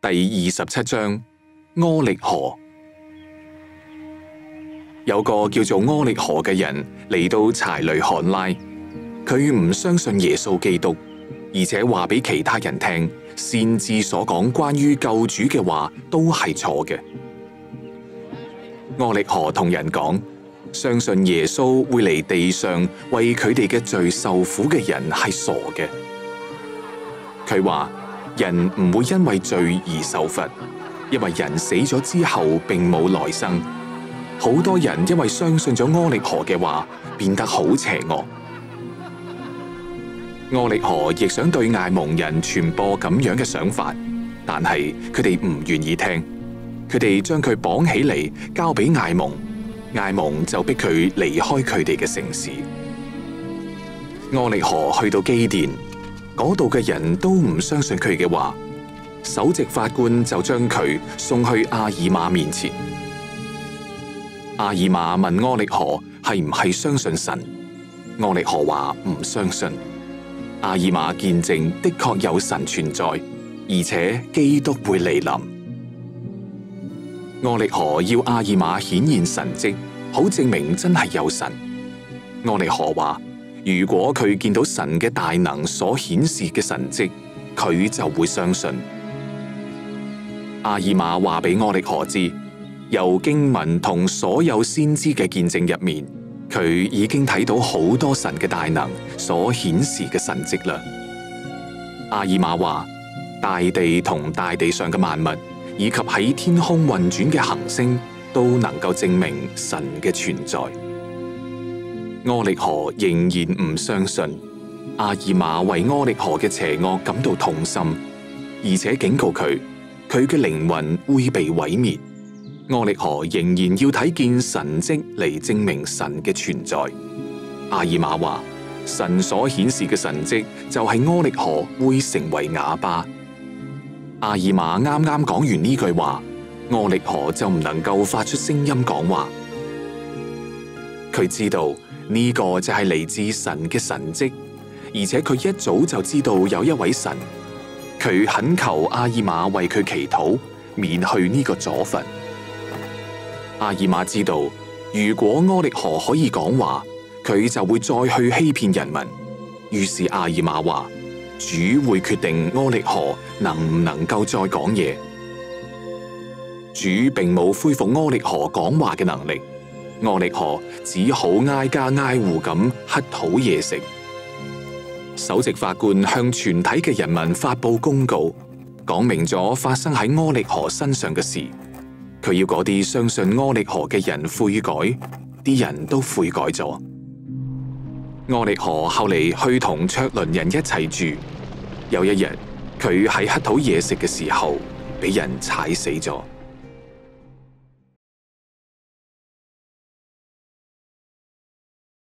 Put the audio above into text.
第27章柯力河。有個叫做柯力河嘅人嚟到柴雷罕拉，佢唔相信耶穌基督，而且話俾其他人聽，先知所講關於救主嘅話都係錯嘅。柯力河同人講，相信耶穌會嚟地上為佢哋嘅罪受苦嘅人係傻嘅。佢話人唔會因為罪而受罰，因為人死咗之後並冇來生。好多人因為相信咗柯力河嘅話，變得好邪惡。柯力河亦想對艾蒙人傳播咁樣嘅想法，但係佢哋唔願意聽。佢哋將佢綁起嚟交俾艾蒙，艾蒙就逼佢離開佢哋嘅城市。柯力河去到基甸，嗰度嘅人都唔相信佢嘅話，首席法官就將佢送去阿爾瑪面前。阿爾瑪問柯力河係唔係相信神，柯力河話唔相信。阿爾瑪見證的確有神存在，而且基督會嚟臨。柯力河要阿爾瑪顯現神蹟，好證明真係有神。柯力河話，如果佢見到神嘅大能所顯示嘅神蹟，佢就會相信。阿爾瑪話俾柯力河知，由經文同所有先知嘅見證入面，佢已經睇到好多神嘅大能所顯示嘅神蹟啦。阿爾瑪話，大地同大地上嘅萬物，以及喺天空運轉嘅行星，都能夠證明神嘅存在。柯力河仍然唔相信。阿爾瑪為柯力河嘅邪惡感到痛心，而且警告佢，佢嘅靈魂會被毀滅。柯力河仍然要睇見神蹟嚟證明神嘅存在。阿爾瑪話，神所顯示嘅神蹟就係柯力河會成為啞巴。阿爾瑪啱啱講完呢句話，柯力河就唔能夠發出聲音講話。佢知道呢個就係嚟自神嘅神蹟，而且佢一早就知道有一位神。佢懇求阿爾瑪為佢祈禱，免去呢個阻罰。阿爾瑪知道，如果柯力河可以講話，佢就會再去欺騙人民。於是阿爾瑪話，主會決定柯力河能唔能夠再講嘢。主並冇恢復柯力河講話嘅能力，柯力河只好挨家挨戶咁乞討嘢食。首席法官向全體嘅人民發佈公告，講明咗發生喺柯力河身上嘅事。佢要嗰啲相信柯力河嘅人悔改，啲人都悔改咗。柯力河後嚟去同卓倫人一齊住。有一日，佢喺乞討嘢食嘅時候，俾人踩死咗。